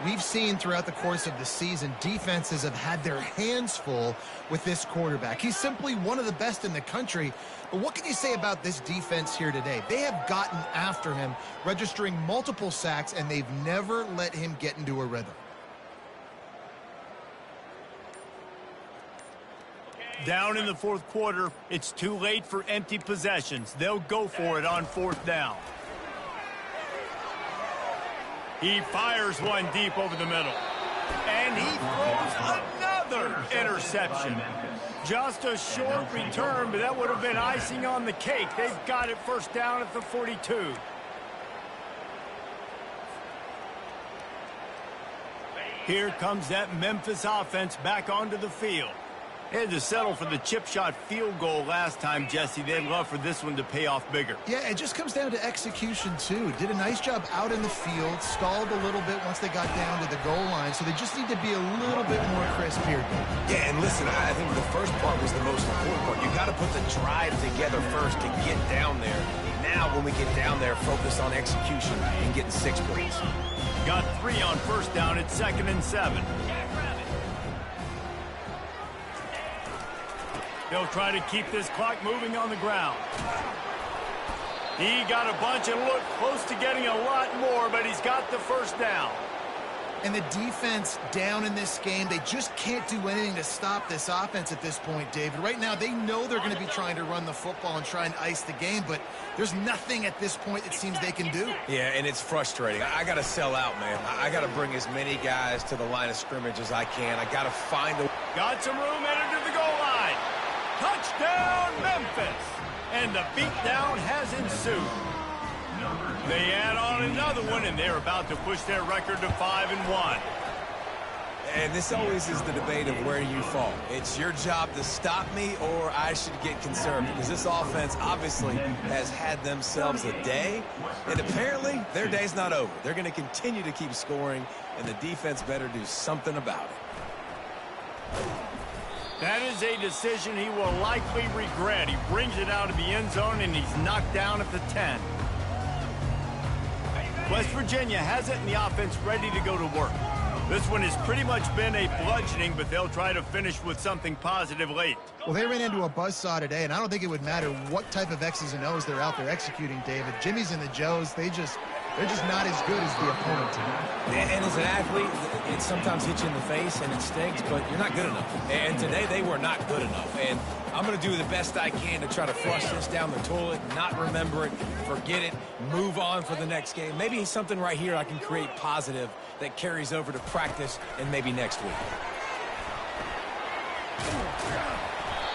We've seen throughout the course of the season, defenses have had their hands full with this quarterback. He's simply one of the best in the country. But what can you say about this defense here today? They have gotten after him, registering multiple sacks, and they've never let him get into a rhythm. Down in the fourth quarter, it's too late for empty possessions. They'll go for it on fourth down. He fires one deep over the middle. And he throws another interception. Just a short return, but that would have been icing on the cake. They've got it first down at the 42. Here comes that Memphis offense back onto the field. They had to settle for the chip shot field goal last time, Jesse. They'd love for this one to pay off bigger. Yeah, it just comes down to execution, too. Did a nice job out in the field, stalled a little bit once they got down to the goal line, so they just need to be a little bit more crisp here. Yeah, and listen, I think the first part was the most important part. You got to put the drive together first to get down there. Now, when we get down there, focus on execution and getting 6 points. Got 3 on first down at 2nd and 7. They'll try to keep this clock moving on the ground. He got a bunch and looked close to getting a lot more, but he's got the first down. And the defense down in this game, they just can't do anything to stop this offense at this point, David. Right now, they know they're going to be trying to run the football and try and ice the game, but there's nothing at this point it seems they can do. Yeah, and it's frustrating. I got to sell out, man. I got to bring as many guys to the line of scrimmage as I can. I got to find a... Got some room headed to the goal line. Touchdown, Memphis. And the beatdown has ensued. They add on another one, and they're about to push their record to 5-1. And this always is the debate of where you fall. It's your job to stop me, or I should get concerned, because this offense obviously has had themselves a day, and apparently their day's not over. They're going to continue to keep scoring, and the defense better do something about it. That is a decision he will likely regret. He brings it out of the end zone, and he's knocked down at the 10. West Virginia has it, and the offense ready to go to work. This one has pretty much been a bludgeoning, but they'll try to finish with something positive late. Well, they ran into a buzzsaw today, and I don't think it would matter what type of X's and O's they're out there executing, David. Jimmy's and the Joes, they're just not as good as the opponent tonight. And as an athlete, it sometimes hits you in the face and it stinks, but you're not good enough. And today they were not good enough. And I'm going to do the best I can to try to flush this down the toilet, not remember it, forget it, move on for the next game. Maybe something right here I can create positive that carries over to practice and maybe next week.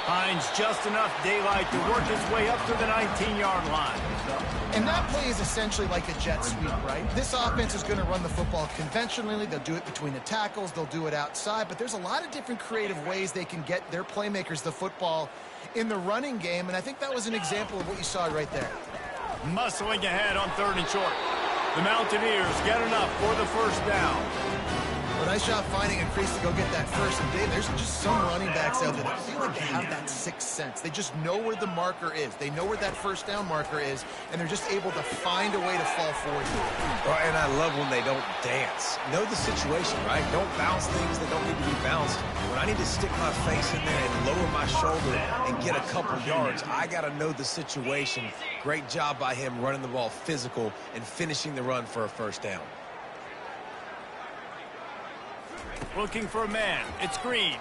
Finds just enough daylight to work his way up to the 19-yard line. And that play is essentially like a jet sweep, right? This offense is going to run the football conventionally. They'll do it between the tackles. They'll do it outside. But there's a lot of different creative ways they can get their playmakers the football in the running game. And I think that was an example of what you saw right there. Muscling ahead on 3rd and short. The Mountaineers get enough for the first down. Well, nice job finding a crease to go get that first. And Dave, there's just some running backs out there that feel like they have that sixth sense. They just know where the marker is. They know where that first down marker is, and they're just able to find a way to fall forward. Well, and I love when they don't dance. Know the situation, right? Don't bounce things that don't need to be bounced. When I need to stick my face in there and lower my shoulder and get a couple yards, I got to know the situation. Great job by him running the ball physical and finishing the run for a first down. Looking for a man. It's Green.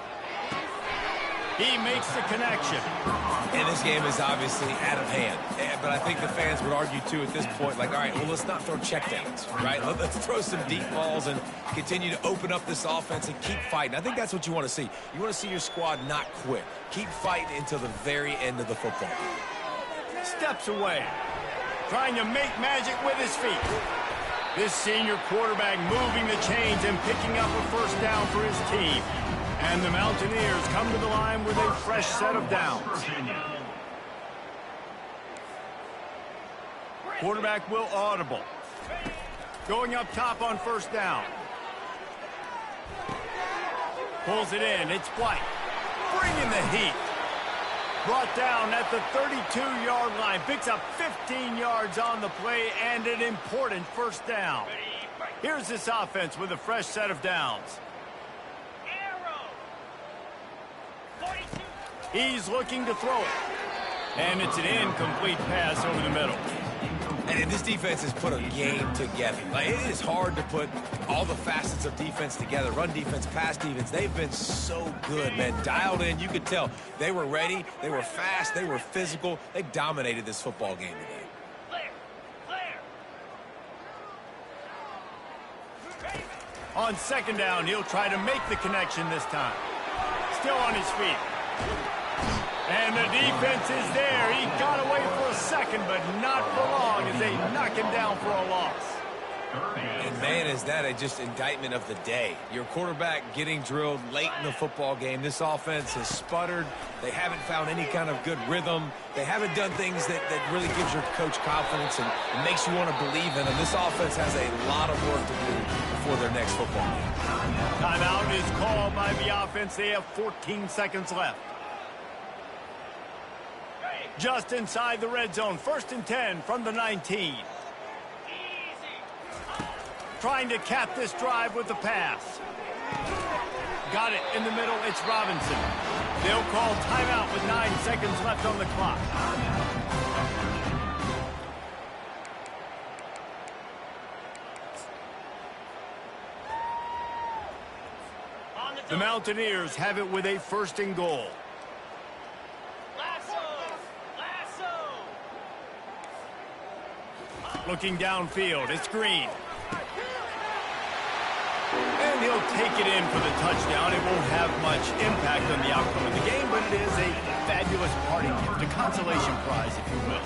He makes the connection. And this game is obviously out of hand. But I think the fans would argue, too, at this point, like, all right, well, let's not throw checkdowns, right? Let's throw some deep balls and continue to open up this offense and keep fighting. I think that's what you want to see. You want to see your squad not quit. Keep fighting until the very end of the football. Steps away. Trying to make magic with his feet. This senior quarterback moving the chains and picking up a first down for his team. And the Mountaineers come to the line with a fresh set of downs. Quarterback will audible. Going up top on first down. Pulls it in. It's White. Bringing the heat. Brought down at the 32-yard line. Picks up 15 yards on the play and an important first down. Here's this offense with a fresh set of downs. He's looking to throw it. And it's an incomplete pass over the middle. And this defense has put a game together. Like, it is hard to put all the facets of defense together. Run defense, pass defense. They've been so good, man. Dialed in. You could tell they were ready. They were fast. They were physical. They dominated this football game today. On second down, he'll try to make the connection this time. Still on his feet. And the defense is there. He got away for a second, but not for long as they knock him down for a loss. And, man, is that a just indictment of the day. Your quarterback getting drilled late in the football game. This offense has sputtered. They haven't found any kind of good rhythm. They haven't done things that really gives your coach confidence and makes you want to believe in them. This offense has a lot of work to do before their next football game. Timeout is called by the offense. They have 14 seconds left. Just inside the red zone. 1st and 10 from the 19. Trying to cap this drive with the pass. Got it in the middle. It's Robinson. They'll call timeout with 9 seconds left on the clock. The Mountaineers have it with a 1st and goal. Looking downfield, it's Green. And he'll take it in for the touchdown. It won't have much impact on the outcome of the game, but it is a fabulous parting gift, a consolation prize, if you will.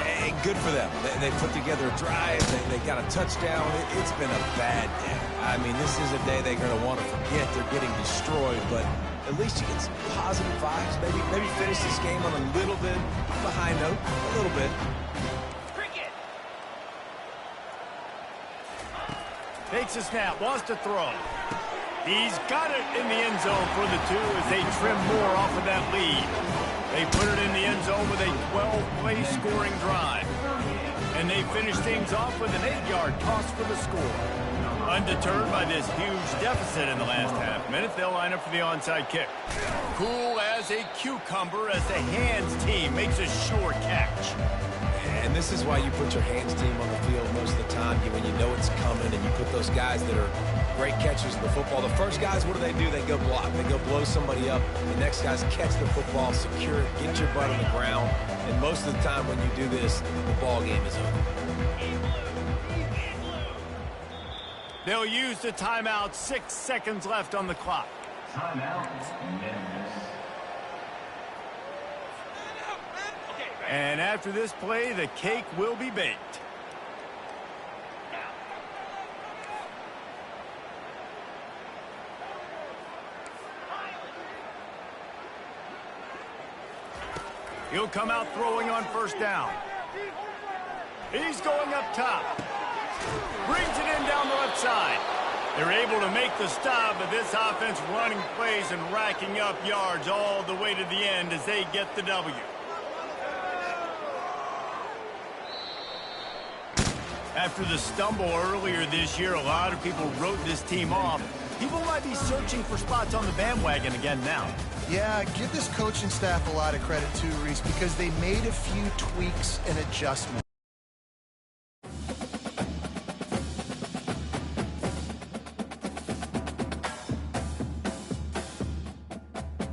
Hey, good for them. They put together a drive. They got a touchdown. It's been a bad day. I mean, this is a day they're going to want to forget. They're getting destroyed, but at least you get some positive vibes. Maybe finish this game on a little bit of a high note, a little bit. Takes a snap, wants to throw. He's got it in the end zone for the 2 as they trim more off of that lead. They put it in the end zone with a 12-play scoring drive. And they finish things off with an 8-yard toss for the score. Undeterred by this huge deficit in the last half minute, they'll line up for the onside kick. Cool as a cucumber as the hands team makes a sure catch. And this is why you put your hands team on the field most of the time, when you know it's coming, and you put those guys that are great catchers of the football. The first guys, what do? They go block. They go blow somebody up. The next guys catch the football, secure it, get your butt on the ground. And most of the time when you do this, the ball game is over. They'll use the timeout. 6 seconds left on the clock. Timeout. Memphis. And after this play, the cake will be baked. He'll come out throwing on 1st down. He's going up top. Brings it in down the left side. They're able to make the stop, but this offense running plays and racking up yards all the way to the end as they get the W. After the stumble earlier this year, a lot of people wrote this team off. People might be searching for spots on the bandwagon again now. Yeah, give this coaching staff a lot of credit too, Reese, because they made a few tweaks and adjustments.